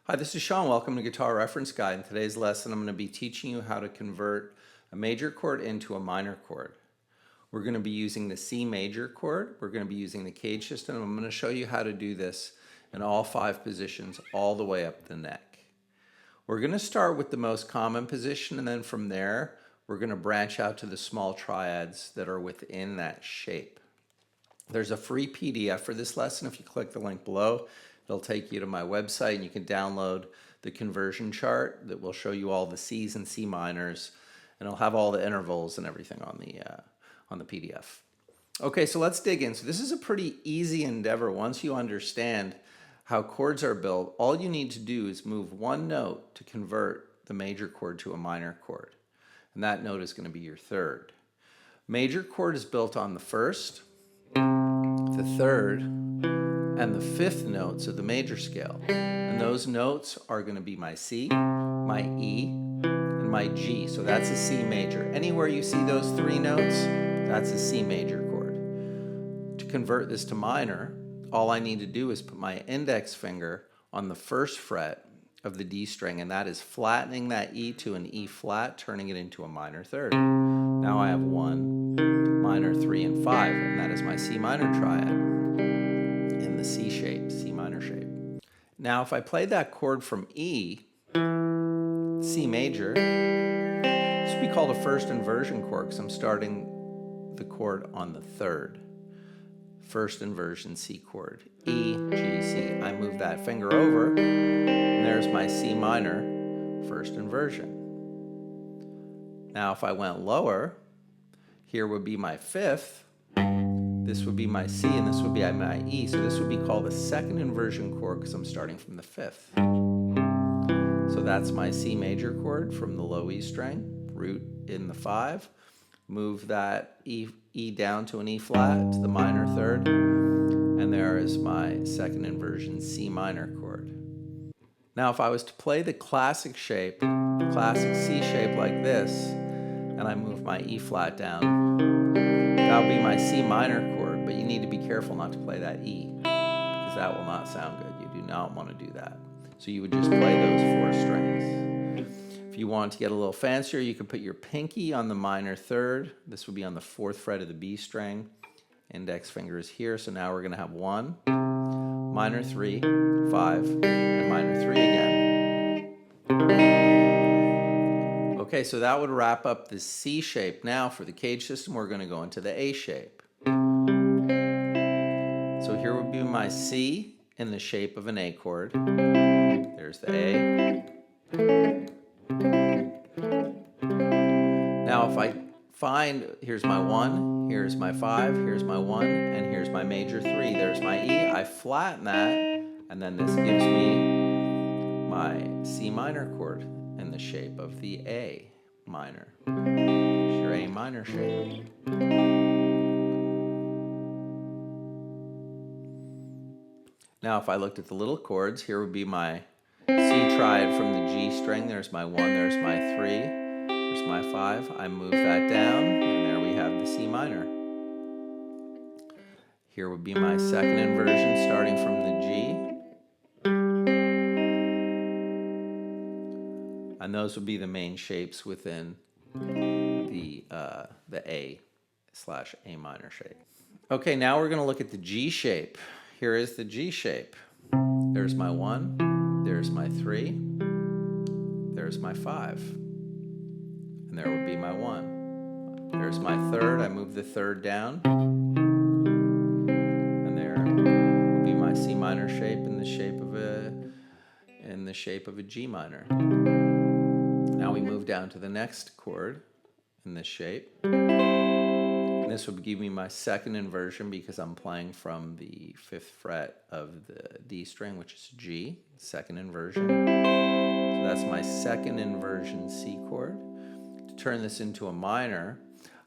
Hi, this is Sean. Welcome to Guitar Reference Guide. In today's lesson, I'm going to be teaching you how to convert a major chord into a minor chord. We're going to be using the C major chord. We're going to be using the cage system. I'm going to show you how to do this in all 5 positions all the way up the neck. We're going to start with the most common position, and then from there, we're going to branch out to the small triads that are within that shape. There's a free PDF for this lesson. If you click the link below, it'll take you to my website, and you can download the conversion chart that will show you all the C's and C minors, and it'll have all the intervals and everything on the PDF. Okay, so let's dig in. So this is a pretty easy endeavor. Once you understand how chords are built, all you need to do is move one note to convert the major chord to a minor chord, and that note is going to be your third. Major chord is built on the first, the third, and the fifth notes of the major scale. And those notes are going to be my C, my E, and my G. So that's a C major. Anywhere you see those 3 notes, that's a C major chord. To convert this to minor, all I need to do is put my index finger on the first fret of the D string, and that is flattening that E to an E flat, turning it into a minor third. Now I have 1, minor 3, and 5, and that is my C minor triad. The C shape, C minor shape. Now if I play that chord from E, C major, this would be called a first inversion chord because I'm starting the chord on the third. First inversion C chord, E, G, C. I move that finger over, and there's my C minor first inversion. Now if I went lower, here would be my fifth. This would be my C, and this would be my E. So this would be called a second inversion chord because I'm starting from the fifth. So that's my C major chord from the low E string, root in the 5. Move that E down to an E flat to the minor third. And there is my second inversion C minor chord. Now if I was to play the classic shape, the classic C shape like this, and I move my E flat down, that would be my C minor chord, but you need to be careful not to play that E, because that will not sound good. You do not want to do that. So you would just play those 4 strings. If you want to get a little fancier, you could put your pinky on the minor third. This would be on the 4th fret of the B string. Index finger is here, so now we're going to have 1, minor 3, 5, and minor 3 again. Okay, so that would wrap up the C shape. Now for the cage system, we're going to go into the A shape. So here would be my C in the shape of an A chord. There's the A. Now if I find, here's my 1, here's my 5, here's my 1, and here's my major 3. There's my E. I flatten that, and then this gives me my C minor chord in the shape of the A minor. Here's your A minor shape. Now if I looked at the little chords, here would be my C triad from the G string. There's my 1, there's my 3, there's my 5. I move that down, and there we have the C minor. Here would be my second inversion starting from the G. And those would be the main shapes within the A/A minor shape. Okay, now we're going to look at the G shape. Here is the G shape. There's my 1, there's my 3, there's my 5, and there would be my 1. There's my third. I move the third down, and there would be my C minor shape in the shape of a G minor. Now we move down to the next chord in this shape. And this would give me my second inversion because I'm playing from the 5th fret of the D string, which is G, second inversion. So that's my second inversion C chord. To turn this into a minor,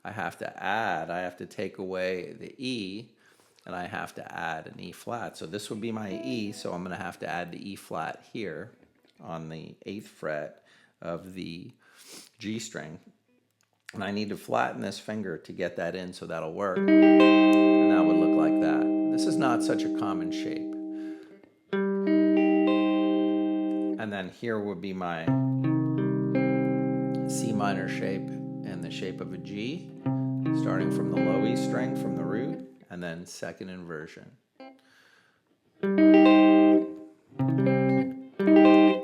I have to take away the E, and I have to add an E flat. So this would be my E, so I'm going to have to add the E flat here on the 8th fret of the G string, and I need to flatten this finger to get that in, so that'll work, and that would look like that. This is not such a common shape. And then here would be my C minor shape in the shape of a G, starting from the low E string from the root, and then second inversion.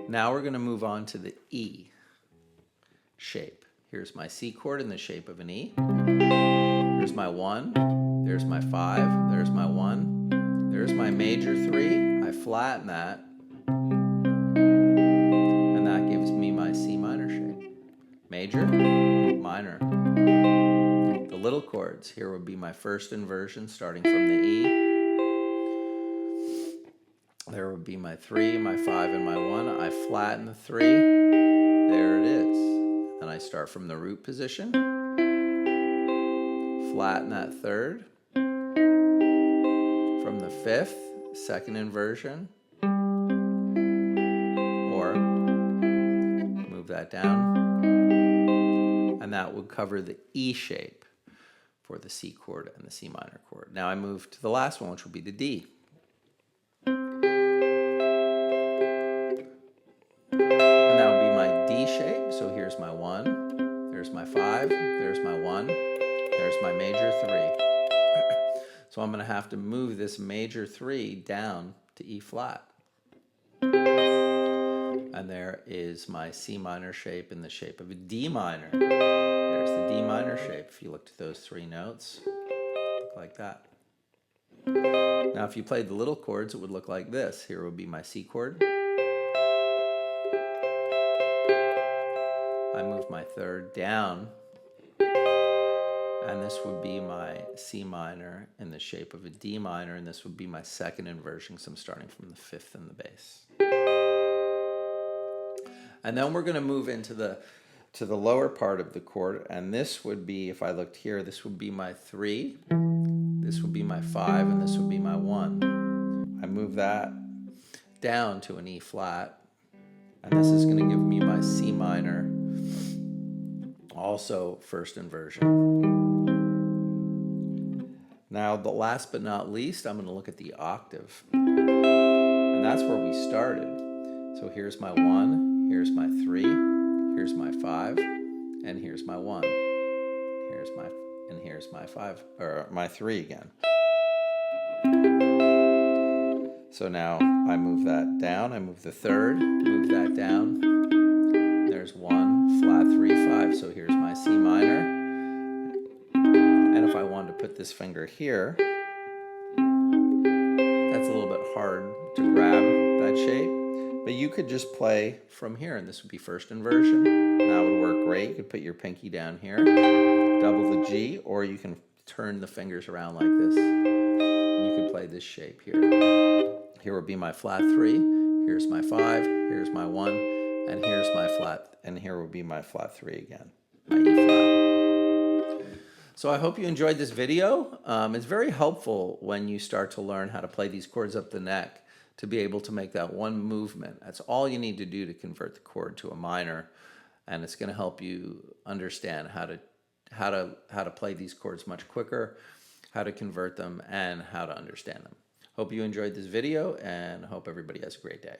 Now we're going to move on to the E shape. Here's my C chord in the shape of an E. Here's my 1, there's my 5, there's my 1, there's my major 3. I flatten that, and that gives me my C minor shape. Major, minor. The little chords, here would be my first inversion starting from the E. There would be my 3, my 5, and my 1. I flatten the 3. There it is. Then I start from the root position. Flatten that third. From the 5th, second inversion. Or move that down. And that would cover the E shape for the C chord and the C minor chord. Now I move to the last one, which will be the D. Shape. So here's my 1, there's my 5, there's my 1, there's my major 3. So I'm going to have to move this major 3 down to E flat. And there is my C minor shape in the shape of a D minor. There's the D minor shape. If you looked at those 3 notes, look like that. Now if you played the little chords, it would look like this. Here would be my C chord. I move my third down, and this would be my C minor in the shape of a D minor, and this would be my second inversion because I'm starting from the 5th in the bass. And then we're going to move into the lower part of the chord, and this would be, if I looked here, this would be my 3, this would be my 5, and this would be my 1. I move that down to an E flat, and this is going to give me my C minor, also first inversion. Now, the last but not least, I'm going to look at the octave. And that's where we started. So here's my 1, here's my 3, here's my 5, and here's my 1. Here's my 5, or my 3 again. So now I move that down, I move the third, move that down. There's 1, flat 3, 5. So here's my C minor. And if I wanted to put this finger here, that's a little bit hard to grab that shape. But you could just play from here, and this would be first inversion. That would work great. You could put your pinky down here, double the G, or you can turn the fingers around like this. And you could play this shape here. Here would be my flat 3. Here's my 5. Here's my 1. And here's my flat, and here will be my flat 3 again, my E flat. So I hope you enjoyed this video. It's very helpful when you start to learn how to play these chords up the neck to be able to make that one movement. That's all you need to do to convert the chord to a minor, and it's going to help you understand how to play these chords much quicker, how to convert them, and how to understand them. Hope you enjoyed this video, and hope everybody has a great day.